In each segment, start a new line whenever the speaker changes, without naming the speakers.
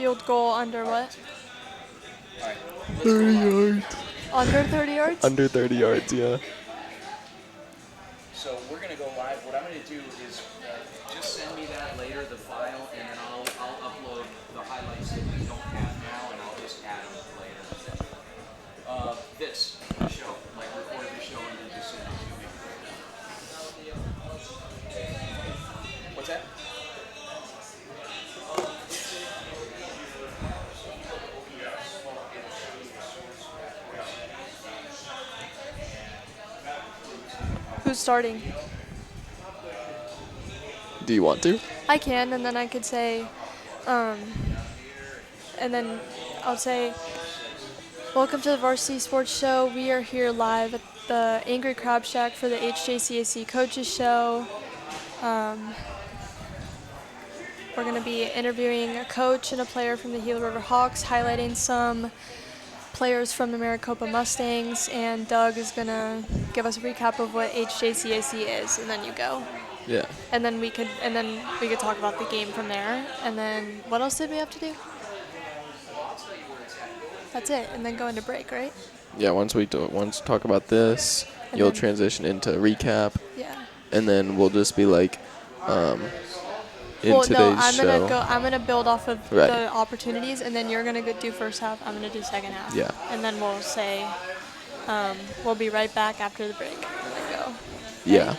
Field goal under what?
30 yards.
Under 30 yards?
Under 30 yards, yeah.
So we're going to go live. What I'm going to do is just send me that later, the file, and then I'll upload the highlights that we don't have now, and I'll just add them later. This show, like record the show and then just send it to me. What's that?
Who's starting?
Do you want to?
I can, and then I could say, and then I'll say, welcome to the Varsity Sports Show. We are here live at the Angry Crab Shack for the HJCAC Coaches Show. We're going to be interviewing a coach and a player from the Gila River Hawks, highlighting some players from the Maricopa Mustangs, and Doug is going to give us a recap of what HJCAC is, and then you go.
Yeah.
And then we could talk about the game from there. And then what else did we have to do? That's it. And then go into break, right?
Yeah, once talk about this,
And
you'll
then-
transition into recap,
Yeah.
and then we'll just be like, in
Well,
today's
no,
show.
I'm gonna build off of
Right.
the opportunities, and then you're gonna do first half. I'm gonna do second half.
Yeah.
And then we'll say, we'll be right back after the break. And then go.
Yeah.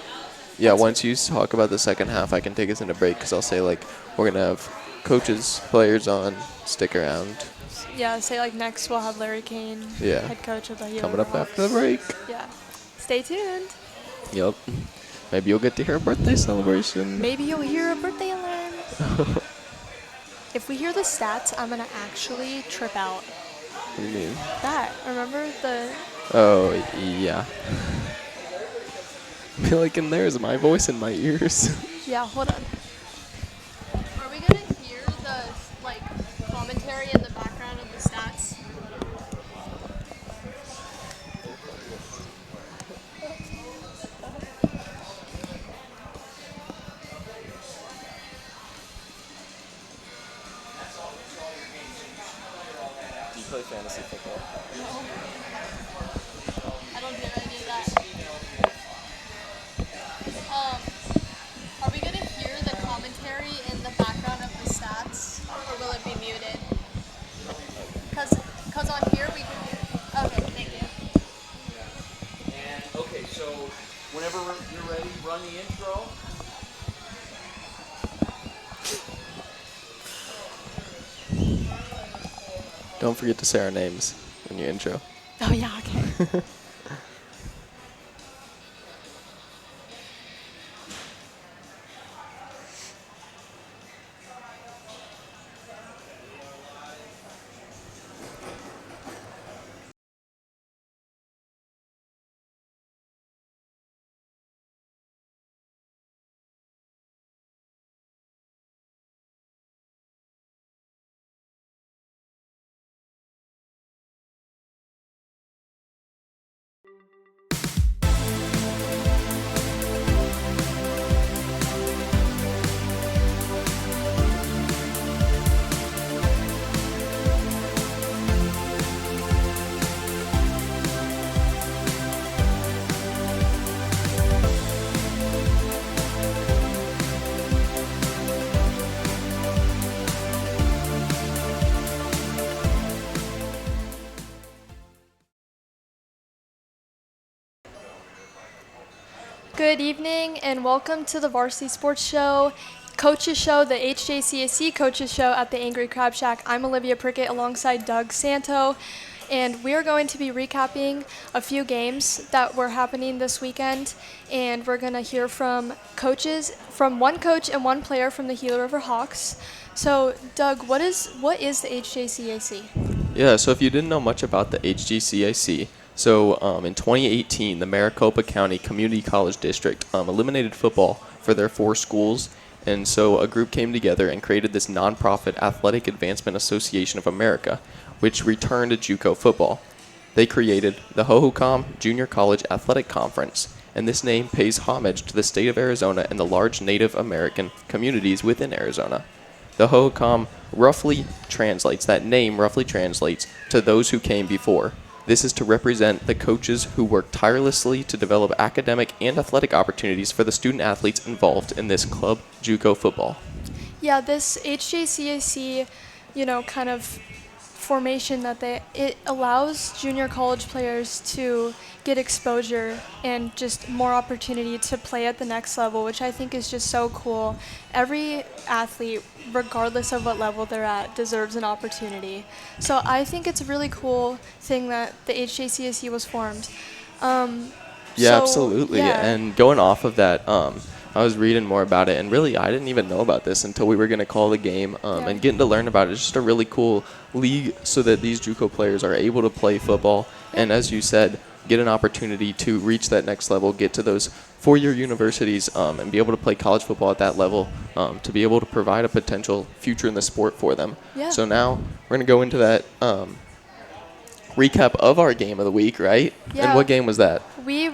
Yeah, once you talk about the second half, I can take us into break because I'll say, like, we're going to have coaches, players on, stick around.
Yeah. Say like next we'll have Larry Kane,
Yeah.
head coach of the Gila
Coming
River
up after the
Hawks.
break.
Yeah. Stay tuned.
Yep. Maybe you'll get to hear a birthday celebration.
Maybe you'll hear a birthday alarm. If we hear the stats, I'm going to actually trip out.
What do you mean?
That. Remember the...
Oh, yeah. I feel like in there is my voice in my ears.
Yeah, hold on. Are we going to hear the, like, commentary in the background of the stats?
Do you play fantasy football?
I don't do any of that. Are we going to hear the commentary in the background of the stats, or will it be muted? Because on here we can hear. Okay, thank you.
And okay, so whenever you're ready, run the intro.
Don't forget to say our names in your intro.
Oh, yeah, okay. Good evening and welcome to the Varsity Sports Show, Coaches Show, the HJCAC Coaches Show at the Angry Crab Shack. I'm Olivia Prickett alongside Doug Santo, and we are going to be recapping a few games that were happening this weekend, and we're going to hear from one coach and one player from the Gila River Hawks. So, Doug, what is the HJCAC?
Yeah, so if you didn't know much about the HJCAC, so in 2018, the Maricopa County Community College District eliminated football for their 4 schools, and so a group came together and created this nonprofit Athletic Advancement Association of America, which returned to JUCO football. They created the Hohokam Junior College Athletic Conference, and this name pays homage to the state of Arizona and the large Native American communities within Arizona. The Hohokam roughly translates, that name roughly translates to those who came before. This is to represent the coaches who work tirelessly to develop academic and athletic opportunities for the student athletes involved in this club JUCO football.
Yeah, this HJCAC, kind of formation that it allows junior college players to get exposure and just more opportunity to play at the next level, which I think is just so cool. Every athlete, regardless of what level they're at, deserves an opportunity. So I think it's a really cool thing that the HJCAC was formed.
Yeah, absolutely.
Yeah.
And going off of that, I was reading more about it, and really, I didn't even know about this until we were going to call the game, and getting to learn about it. It's just a really cool league so that these JUCO players are able to play football, and as you said, get an opportunity to reach that next level, get to those four-year universities, and be able to play college football at that level, to be able to provide a potential future in the sport for them.
Yeah.
So now we're going to go into that recap of our game of the week, right?
Yeah.
And what game was that?
We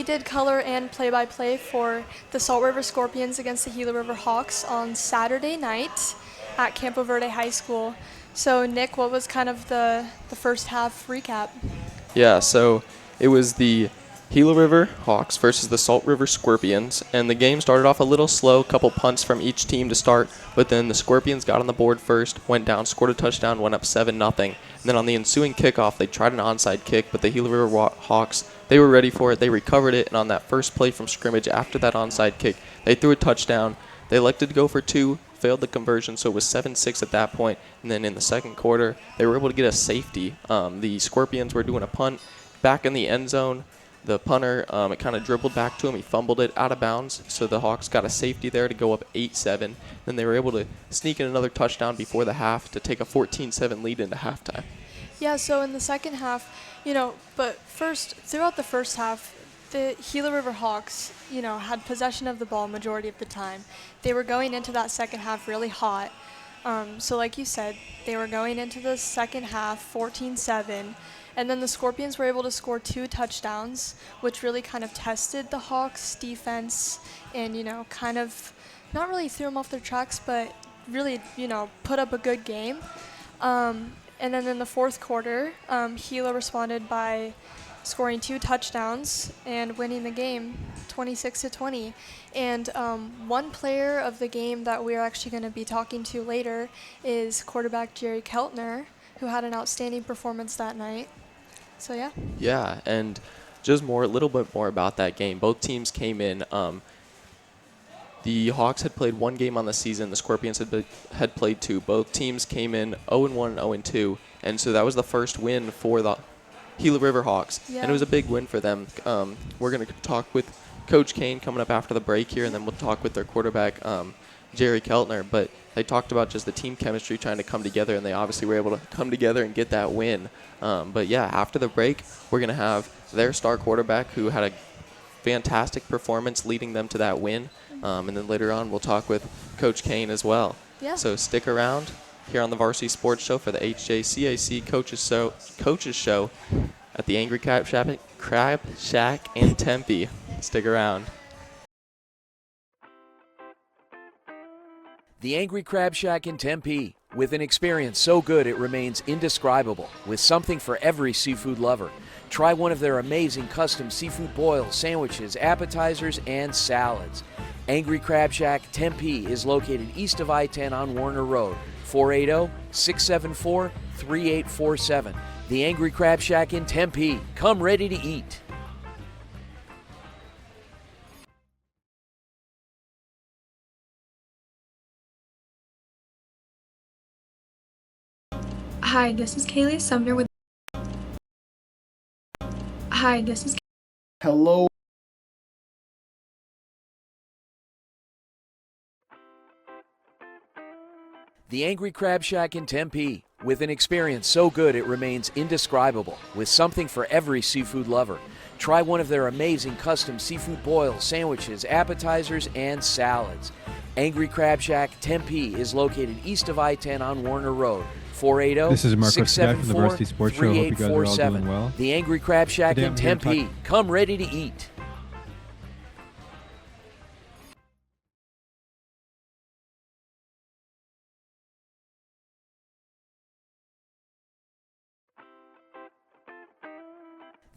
did color and play-by-play for the Salt River Scorpions against the Gila River Hawks on Saturday night at Campo Verde High School. So, Nick, what was kind of the first half recap?
Yeah, so it was the Gila River Hawks versus the Salt River Scorpions, and the game started off a little slow, couple punts from each team to start, but then the Scorpions got on the board first, went down, scored a touchdown, went up 7-0. And then on the ensuing kickoff, they tried an onside kick, but the Gila River Hawks, they were ready for it, they recovered it, and on that first play from scrimmage after that onside kick, they threw a touchdown. They elected to go for two, failed the conversion, so it was 7-6 at that point. And then in the second quarter, they were able to get a safety. The Scorpions were doing a punt back in the end zone. The punter, it kind of dribbled back to him. He fumbled it out of bounds, so the Hawks got a safety there to go up 8-7. Then they were able to sneak in another touchdown before the half to take a 14-7 lead into halftime.
Yeah, so in the second half, throughout the first half, the Gila River Hawks, had possession of the ball majority of the time. They were going into that second half really hot. So like you said, they were going into the second half 14-7. And then the Scorpions were able to score 2 touchdowns, which really kind of tested the Hawks' defense and, kind of not really threw them off their tracks, but really, put up a good game. And then in the fourth quarter, Gila responded by scoring 2 touchdowns and winning the game 26-20. And one player of the game that we're actually going to be talking to later is quarterback Jerry Keltner, who had an outstanding performance that night. So, yeah.
Yeah, and just a little bit more about that game. Both teams came in. The Hawks had played one game on the season. The Scorpions had played 2. Both teams came in 0-1 and 0-2, and so that was the first win for the Gila River Hawks,
Yeah.
and it was a big win for them. We're going to talk with Coach Kane coming up after the break here, and then we'll talk with their quarterback, Jerry Keltner. But they talked about just the team chemistry trying to come together, and they obviously were able to come together and get that win. But, yeah, after the break, we're going to have their star quarterback who had a fantastic performance leading them to that win. And then later on, we'll talk with Coach Kane as well.
Yeah.
So stick around here on the Varsity Sports Show for the HJCAC Coaches Show at the Angry Crab Shack in Tempe. Stick around.
The Angry Crab Shack in Tempe, with an experience so good it remains indescribable, with something for every seafood lover. Try one of their amazing custom seafood boils, sandwiches, appetizers, and salads. Angry Crab Shack Tempe is located east of I-10 on Warner Road, 480-674-3847. The Angry Crab Shack in Tempe. Come ready to eat.
Hi, this is Kaylee Sumner with. Hi, this is.
Hello.
The Angry Crab Shack in Tempe, with an experience so good it remains indescribable, with something for every seafood lover. Try one of their amazing custom seafood boils, sandwiches, appetizers, and salads. Angry Crab Shack Tempe is located east of I-10 on Warner Road, 480
This is Marco Scott from the Varsity Sports Show. Hope you guys are all doing well.
The Angry Crab Shack
Today
in
I'm here to
Tempe. Come ready to eat.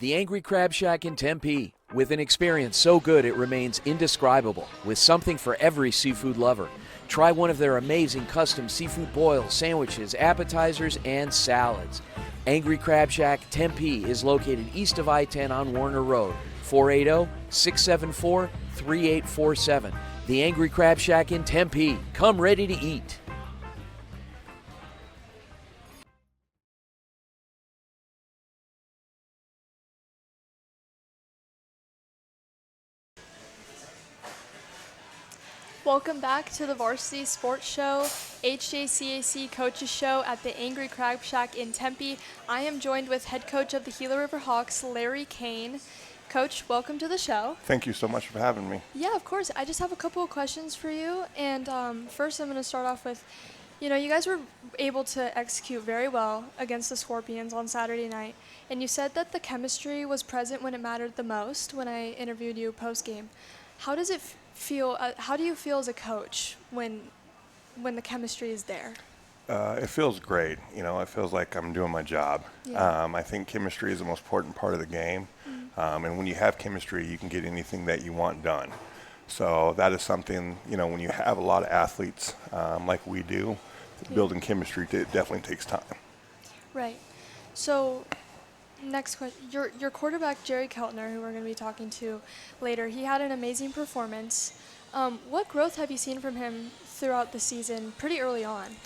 The Angry Crab Shack in Tempe, with an experience so good it remains indescribable, with something for every seafood lover. Try one of their amazing custom seafood boils, sandwiches, appetizers, and salads. Angry Crab Shack Tempe is located east of I-10 on Warner Road, 480-674-3847. The Angry Crab Shack in Tempe. Come ready to eat.
Welcome back to the Varsity Sports Show, HJCAC Coaches Show at the Angry Crab Shack in Tempe. I am joined with head coach of the Gila River Hawks, Larry Kane. Coach, welcome to the show.
Thank you so much for having me.
Yeah, of course. I just have a couple of questions for you. And first, I'm going to start off with, you guys were able to execute very well against the Scorpions on Saturday night. And you said that the chemistry was present when it mattered the most when I interviewed you post-game. How does it feel? How do you feel as a coach when the chemistry is there?
It feels great. It feels like I'm doing my job.
Yeah.
I think chemistry is the most important part of the game. And when you have chemistry, you can get anything that you want done. So that is something, when you have a lot of athletes like we do, building chemistry definitely takes time.
Right. So next question. Your quarterback, Jerry Keltner, who we're going to be talking to later, he had an amazing performance. What growth have you seen from him throughout the season pretty early on?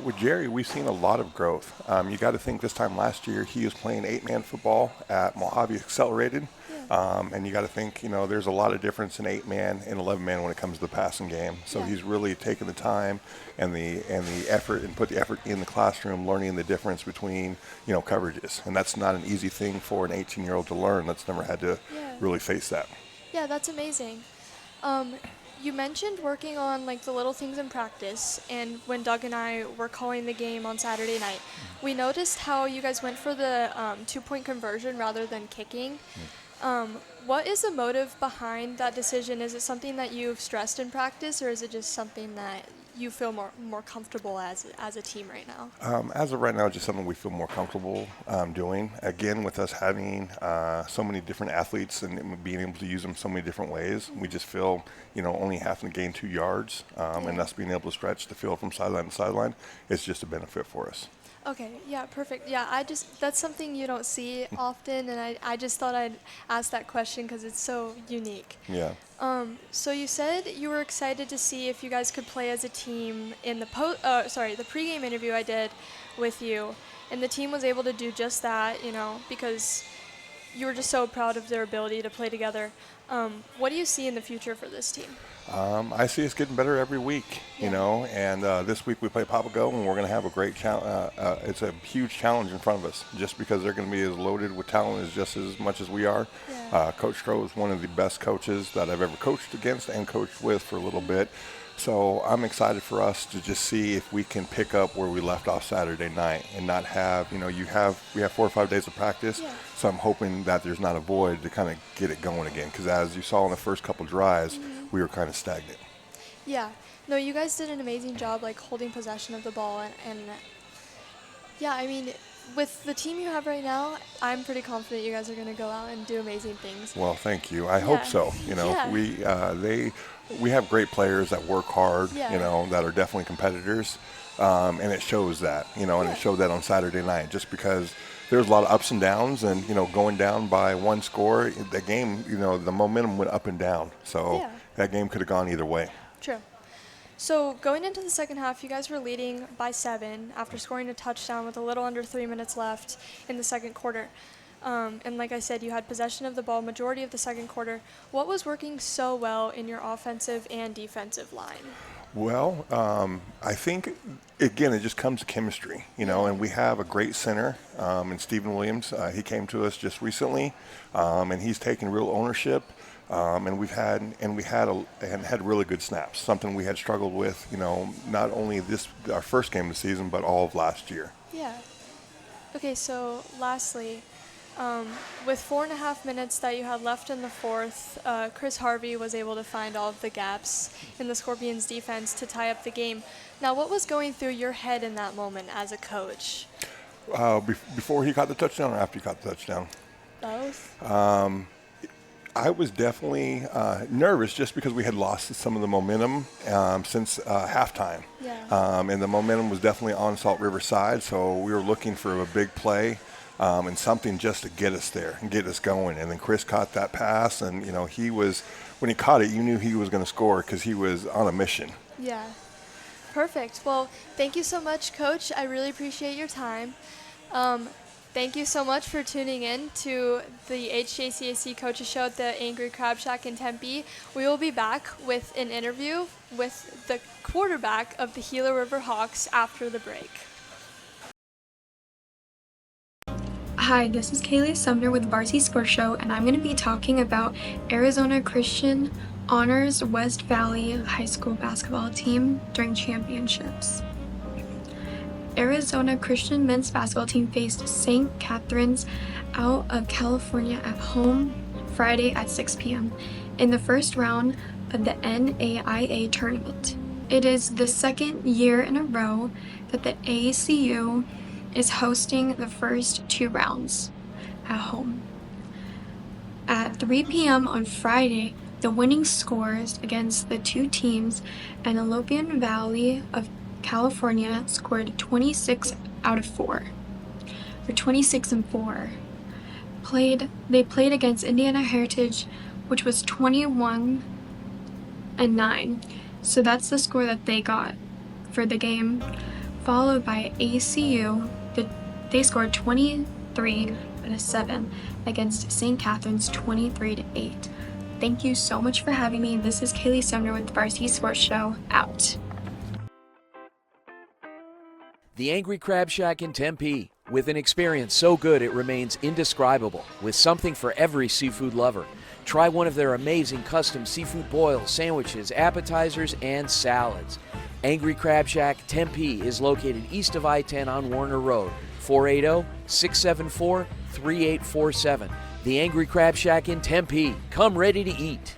With Jerry, we've seen a lot of growth. You got to think this time last year he was playing 8-man football at Mojave Accelerated.
Yeah.
And you got to think, there's a lot of difference in 8-man and 11-man when it comes to the passing game. So he's really taken the time and the effort and put the effort in the classroom, learning the difference between, coverages. And that's not an easy thing for an 18-year-old to learn that's never had to really face that.
Yeah, that's amazing. You mentioned working on the little things in practice, and when Doug and I were calling the game on Saturday night, we noticed how you guys went for the 2-point conversion rather than kicking. What is the motive behind that decision? Is it something that you've stressed in practice, or is it just something that you feel more comfortable as a team right now?
As of right now, it's just something we feel more comfortable doing. Again, with us having so many different athletes and being able to use them so many different ways, we just feel, only having to gain 2 yards and us being able to stretch the field from sideline to sideline is just a benefit for us.
Okay, yeah, perfect. Yeah, that's something you don't see often, and I just thought I'd ask that question because it's so unique.
Yeah.
So you said you were excited to see if you guys could play as a team in the pregame interview I did with you, and the team was able to do just that, because you were just so proud of their ability to play together. What do you see in the future for this team?
I see us getting better every week, and this week we play Papago, and we're going to have a great challenge. It's a huge challenge in front of us just because they're going to be as loaded with talent as just as much as we are.
Yeah.
Coach Stroh is one of the best coaches that I've ever coached against and coached with for a little bit. So I'm excited for us to just see if we can pick up where we left off Saturday night and not have, we have 4 or 5 days of practice.
Yeah.
So I'm hoping that there's not a void to kind of get it going again. Because as you saw in the first couple drives, we were kind of stagnant.
Yeah. No, you guys did an amazing job, holding possession of the ball. And yeah, I mean, with the team you have right now, I'm pretty confident you guys are going to go out and do amazing things.
Well, thank you. I hope so.
Yeah.
We have great players that work hard,
Yeah.
that are definitely competitors. And it shows that, and it showed that on Saturday night just because there's a lot of ups and downs and, going down by 1 score, the game, the momentum went up and down. So that game could have gone either way.
True. So going into the second half, you guys were leading by 7 after scoring a touchdown with a little under 3 minutes left in the second quarter. And like I said, you had possession of the ball majority of the second quarter. What was working so well in your offensive and defensive line?
Well, I think, again, it just comes to chemistry, and we have a great center in Stephen Williams. He came to us just recently, and he's taken real ownership. And we had really good snaps, something we had struggled with, not only our first game of the season, but all of last year.
Yeah. Okay, so lastly, with 4.5 minutes that you had left in the fourth, Chris Harvey was able to find all of the gaps in the Scorpions defense to tie up the game. Now, what was going through your head in that moment as a coach?
Before he caught the touchdown or after he caught the touchdown?
both?
I was definitely nervous just because we had lost some of the momentum since halftime.
Yeah.
And the momentum was definitely on Salt River side, so we were looking for a big play and something just to get us there and get us going. And then Chris caught that pass, and, when he caught it, you knew he was going to score because he was on a mission.
Yeah. Perfect. Well, thank you so much, Coach. I really appreciate your time. Thank you so much for tuning in to the HJCAC Coaches Show at the Angry Crab Shack in Tempe. We will be back with an interview with the quarterback of the Gila River Hawks after the break.
Hi, this is Kaylee Sumner with Varsity Sports Show, and I'm going to be talking about Arizona Christian Honors West Valley High School basketball team during championships. Arizona Christian men's basketball team faced St. Catherine's out of California at home Friday at 6 p.m. in the first round of the NAIA tournament. It is the second year in a row that the ACU is hosting the first two rounds at home. At 3 p.m. on Friday, the winning scores against the two teams, Antelope Valley of California scored 26 out of 4, or 26 and 4. They played against Indiana Heritage, which was 21 and 9. So that's the score that they got for the game. Followed by ACU, they scored 23 out of 7 against St. Catherine's 23 to 8. Thank you so much for having me. This is Kaylee Sumner with the Varsity Sports Show, out.
The Angry Crab Shack in Tempe, with an experience so good it remains indescribable, with something for every seafood lover. Try one of their amazing custom seafood boils, sandwiches, appetizers, and salads. Angry Crab Shack Tempe is located east of I-10 on Warner Road, 480-674-3847. The Angry Crab Shack in Tempe. Come ready to eat.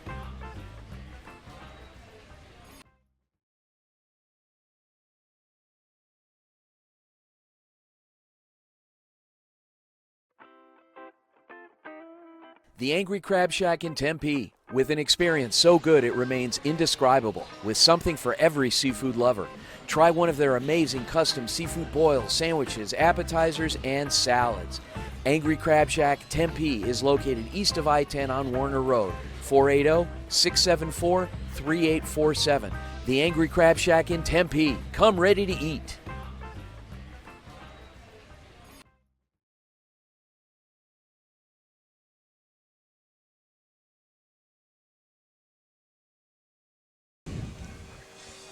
The Angry Crab Shack in Tempe, with an experience so good it remains indescribable, with something for every seafood lover. Try one of their amazing custom seafood boils, sandwiches, appetizers, and salads. Angry Crab Shack Tempe is located east of I-10 on Warner Road, 480-674-3847. The Angry Crab Shack in Tempe. Come ready to eat.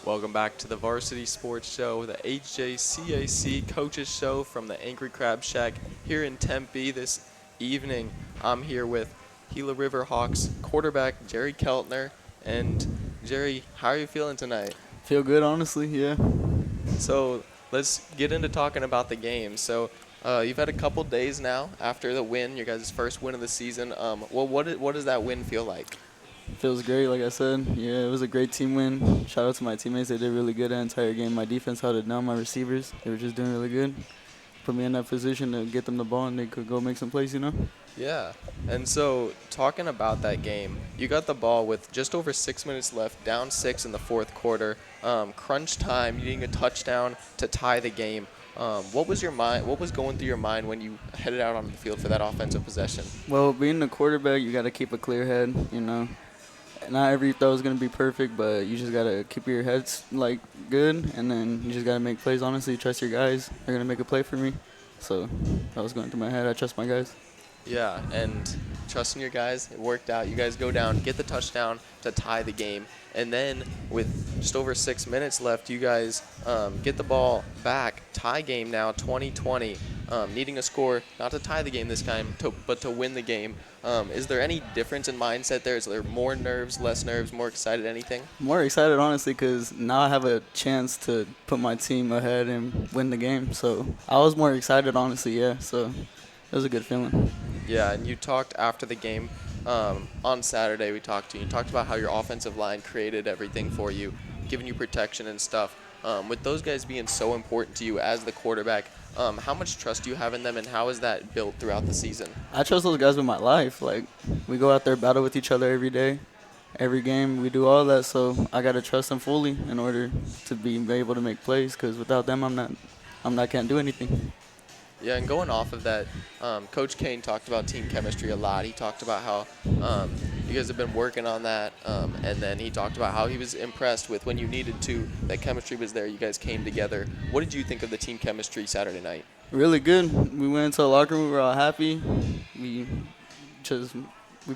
Welcome back to the Varsity Sports Show, the HJCAC Coaches Show from the Angry Crab Shack here in Tempe this evening. I'm here with Gila River Hawks quarterback Jerry Keltner. And Jerry, how are you feeling tonight?
Feel good, honestly, yeah.
So let's get into talking about the game. So you've had a couple days now after the win, your guys' first win of the season. What does that win feel like?
Feels great, like I said. Yeah, it was a great team win. Shout out to my teammates. They did really good that entire game. My defense held it down. My receivers, they were just doing really good. Put me in that position to get them the ball, and they could go make some plays,
Yeah. And so talking about that game, you got the ball with just over 6 minutes left, down 6 in the fourth quarter. Crunch time, needing a touchdown to tie the game. What was going through your mind when you headed out onto the field for that offensive possession?
Well, being the quarterback, you got to keep a clear head, Not every throw is going to be perfect, but you just got to keep your heads, good, and then you just got to make plays. Honestly, trust your guys. They're going to make a play for me. So that was going through my head. I trust my guys.
Yeah, and trusting your guys, it worked out. You guys go down, get the touchdown to tie the game, and then with just over 6 minutes left, you guys get the ball back, tie game now, 20-20, needing a score, not to tie the game this time, but to win the game. Is there any difference in mindset there? Is there more nerves, less nerves, more excited, anything?
More excited, honestly, because now I have a chance to put my team ahead and win the game. So I was more excited, honestly, yeah. So it was a good feeling.
Yeah, and you talked after the game on Saturday. We talked to you. You talked about how your offensive line created everything for you, giving you protection and stuff. With those guys being so important to you as the quarterback, how much trust do you have in them, and how is that built throughout the season?
I trust those guys with my life. Like, we go out there, battle with each other every day, every game. We do all that, so I gotta trust them fully in order to be able to make plays. Because without them, can't do anything.
Yeah, and going off of that, Coach Kane talked about team chemistry a lot. He talked about how you guys have been working on that, and then he talked about how he was impressed with when you needed to, that chemistry was there, you guys came together. What did you think of the team chemistry Saturday night?
Really good. We went into the locker room. We were all happy. We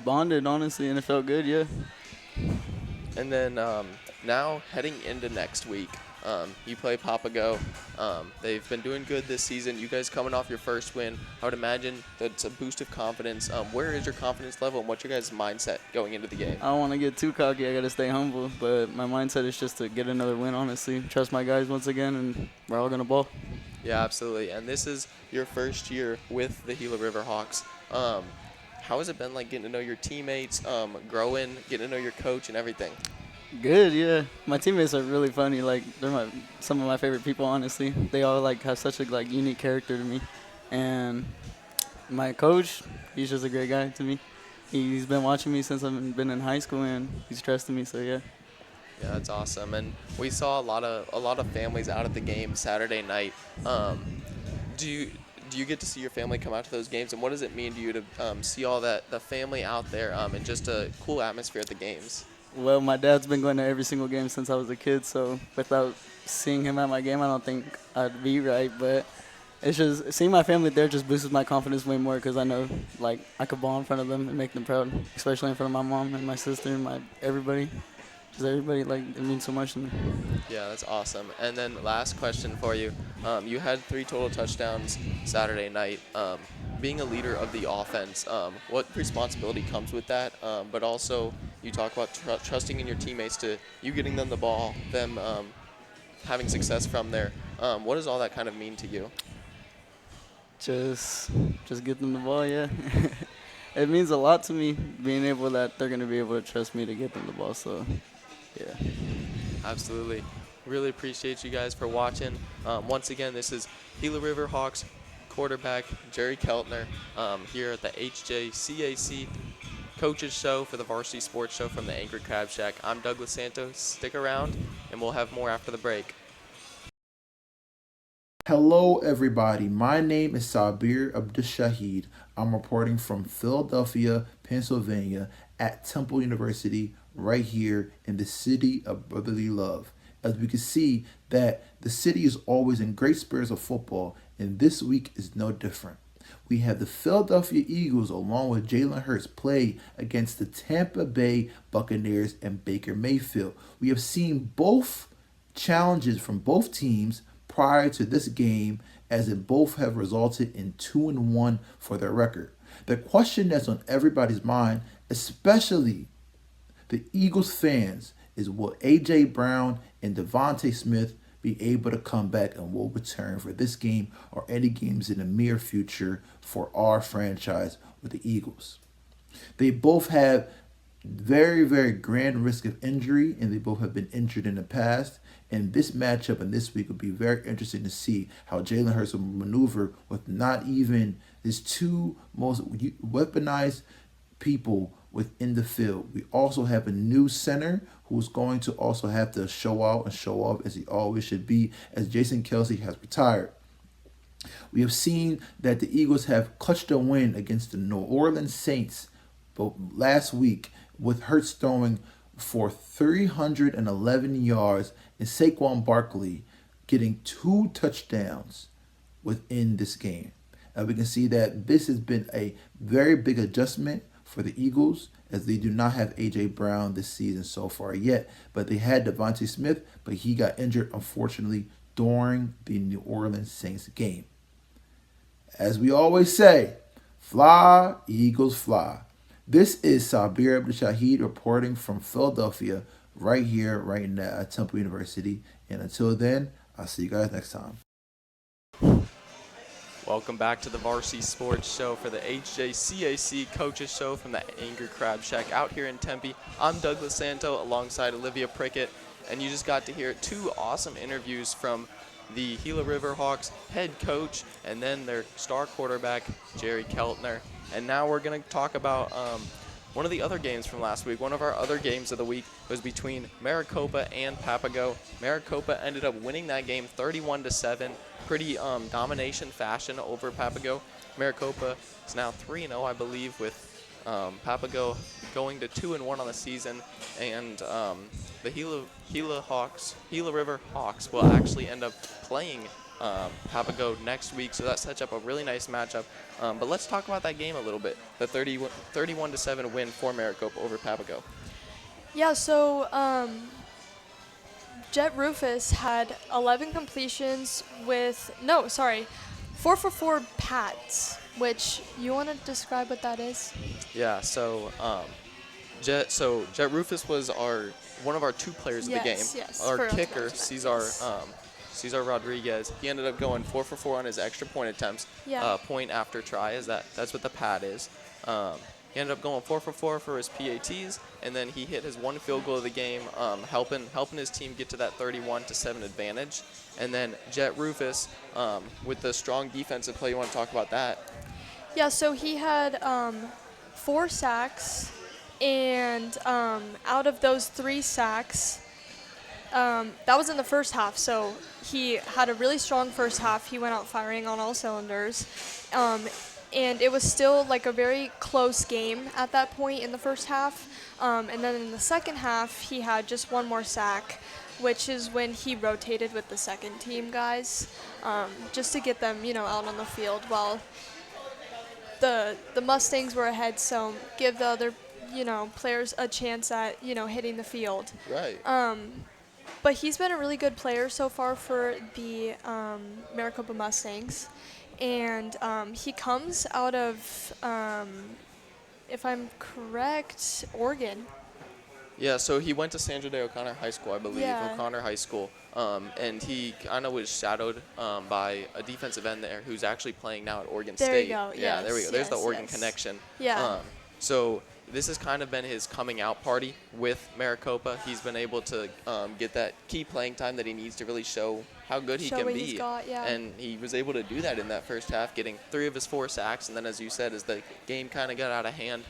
bonded, honestly, and it felt good, yeah.
And then now heading into next week, you play Papago. They've been doing good this season. You guys coming off your first win. I would imagine that's a boost of confidence. Where is your confidence level, and what's your guys' mindset going into the game?
I don't want to get too cocky. I got to stay humble. But my mindset is just to get another win, honestly. Trust my guys once again, and we're all going to ball.
Yeah, absolutely. And this is your first year with the Gila River Hawks. How has it been like getting to know your teammates, growing, getting to know your coach and everything?
Good, yeah. My teammates are really funny. Like, they're some of my favorite people, honestly. They all like have such a unique character to me. And my coach, he's just a great guy to me. He's been watching me since I've been in high school, and he's trusted me. So yeah.
Yeah, that's awesome. And we saw a lot of families out at the game Saturday night. Do you get to see your family come out to those games, and what does it mean to you to see all the family out there and just a cool atmosphere at the games?
Well, my dad's been going to every single game since I was a kid, so without seeing him at my game, I don't think I'd be right. But it's just seeing my family there just boosts my confidence way more because I know I could ball in front of them and make them proud, especially in front of my mom and my sister and everybody. Just everybody, it means so much to me.
Yeah, that's awesome. And then last question for you. You had 3 total touchdowns Saturday night. Being a leader of the offense, what responsibility comes with that? But also, you talk about trusting in your teammates to you getting them the ball, them having success from there. What does all that kind of mean to you?
Just get them the ball, yeah. It means a lot to me, being able that they're going to be able to trust me to get them the ball, so yeah.
Absolutely. Really appreciate you guys for watching. Once again, this is Gila River Hawks quarterback Jerry Keltner here at the HJCAC Coaches Show for the Varsity Sports Show from the Angry Crab Shack. I'm Douglas Santos. Stick around, and we'll have more after the break.
Hello, everybody. My name is Sabir Abdushahid. I'm reporting from Philadelphia, Pennsylvania at Temple University right here in the city of brotherly love. As we can see that the city is always in great spirits of football, and this week is no different. We have the Philadelphia Eagles along with Jalen Hurts play against the Tampa Bay Buccaneers and Baker Mayfield. We have seen both challenges from both teams prior to this game, as it both have resulted in 2-1 for their record. The question that's on everybody's mind, especially the Eagles fans, is will A.J. Brown and Devontae Smith be able to come back and will return for this game or any games in the near future for our franchise with the Eagles? They both have very, very grand risk of injury, and they both have been injured in the past. And this matchup and this week will be very interesting to see how Jalen Hurts will maneuver with not even his 2 most weaponized people within the field. We also have a new center who's going to also have to show out and show off as he always should be, as Jason Kelsey has retired. We have seen that the Eagles have clutched a win against the New Orleans Saints last week, with Hurts throwing for 311 yards and Saquon Barkley getting 2 touchdowns within this game. And we can see that this has been a very big adjustment for the Eagles, as they do not have A.J. Brown this season so far yet. But they had Devontae Smith, but he got injured, unfortunately, during the New Orleans Saints game. As we always say, fly, Eagles, fly. This is Sabir Abdushahid reporting from Philadelphia right here, right now at Temple University. And until then, I'll see you guys next time.
Welcome back to the Varsity Sports Show for the HJCAC Coaches Show from the Angry Crab Shack out here in Tempe. I'm Douglas Santo alongside Olivia Prickett. and you just got to hear 2 awesome interviews from the Gila River Hawks head coach and then their star quarterback, Jerry Keltner. And now we're going to talk about one of the other games from last week. One of our other games of the week was between Maricopa and Papago. Maricopa ended up winning that game 31-7, pretty domination fashion over Papago. Maricopa is now 3-0, I believe, with Papago going to 2-1 on the season, and the Gila River Hawks will actually end up playing Papago next week, so that sets up a really nice matchup. But let's talk about that game a little bit. The 31-7 win for Maricopa over Papago.
Yeah, so Jet Rufus had 11 completions with 4 for 4 pats, which you want to describe what that is?
Yeah, so Jet Rufus was one of our 2 players of the game.
Yes,
our kicker, Cesar Rodriguez, he ended up going 4 for 4 on his extra point attempts. Point after try, that's what the pat is. He ended up going 4 for 4 for his PATs, and then he hit his 1 field goal of the game, helping his team get to that 31-7 advantage. And then Jet Rufus, with the strong defensive play, you want to talk about that?
Yeah, so he had 4 sacks, and out of those 3 sacks, that was in the first half, so he had a really strong first half. He went out firing on all cylinders. And it was still like a very close game at that point in the first half. And then in the second half, he had just 1 more sack, which is when he rotated with the second team guys, just to get them, out on the field while the Mustangs were ahead. So give the other, players a chance at, hitting the field.
Right.
But he's been a really good player so far for the Maricopa Mustangs. And he comes out of, if I'm correct, Oregon.
Yeah, so he went to Sandra Day O'Connor High School, I believe,
Yeah.
O'Connor High School. And he kind of was shadowed by a defensive end there who's actually playing now at Oregon State.
There you go.
Yeah,
Yes,
there we go. There's the
yes,
Oregon
yes.
connection.
Yeah.
So this has kind of been his coming out party with Maricopa. He's been able to get that key playing time that he needs to really show how good he
Show
can
what
be.
he's got, yeah.
And he was able to do that in that first half, getting 3 of his 4 sacks. And then, as you said, as the game kind of got out of hand,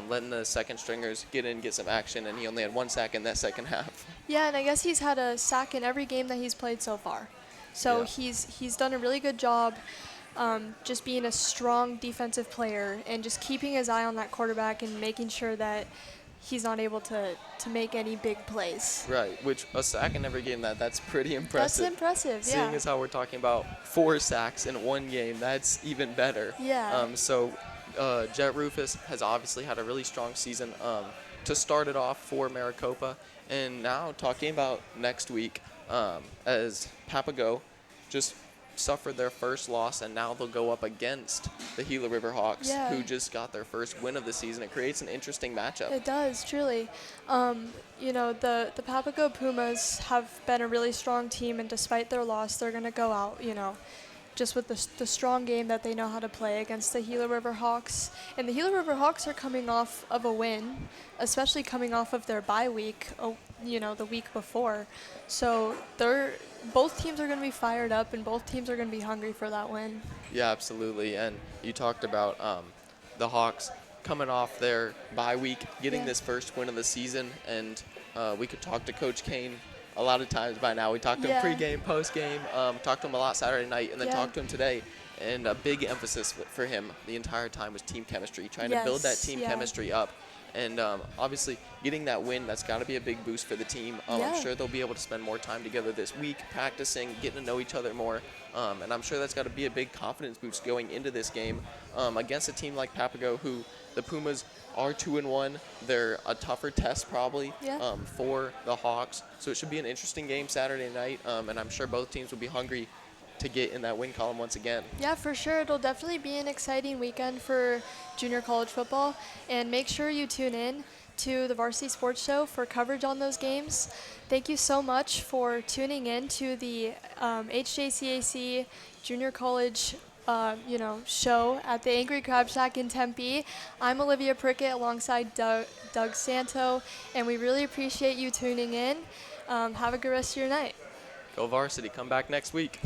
letting the second stringers get in, get some action, and he only had 1 sack in that second half.
Yeah, and I guess he's had a sack in every game that he's played so far. So
Yeah.
he's done a really good job just being a strong defensive player and just keeping his eye on that quarterback and making sure that he's not able to make any big plays.
Right, which a sack in every game, that's pretty impressive.
That's impressive, yeah.
Seeing as how we're talking about 4 sacks in 1 game, that's even better.
Yeah.
Jet Rufus has obviously had a really strong season to start it off for Maricopa. And now talking about next week, as Papago just suffered their first loss, and now they'll go up against the Gila River Hawks,
Yeah.
who just got their first win of the season. It creates an interesting matchup.
It does, truly. The Papago Pumas have been a really strong team, and despite their loss, they're going to go out, just with the strong game that they know how to play against the Gila River Hawks. And the Gila River Hawks are coming off of a win, especially coming off of their bye week, the week before. So both teams are going to be fired up, and both teams are going to be hungry for that win.
Yeah, absolutely. And you talked about the Hawks coming off their bye week, getting this first win of the season, and we could talk to Coach Kane a lot of times by now. We talked to him pre-game, post-game, talked to him a lot Saturday night, and then talked to him today. And a big emphasis for him the entire time was team chemistry, trying to build that team chemistry up. And obviously, getting that win, that's got to be a big boost for the team. I'm sure they'll be able to spend more time together this week, practicing, getting to know each other more. And I'm sure that's got to be a big confidence boost going into this game against a team like Papago, who the Pumas are 2-1. They're a tougher test probably for the Hawks. So it should be an interesting game Saturday night. And I'm sure both teams will be hungry to get in that win column once again.
Yeah, for sure. It'll definitely be an exciting weekend for junior college football. And make sure you tune in to the Varsity Sports Show for coverage on those games. Thank you so much for tuning in to the HJCAC Junior College show at the Angry Crab Shack in Tempe. I'm Olivia Prickett alongside Doug Santo, and we really appreciate you tuning in. Have a good rest of your night.
Go Varsity. Come back next week.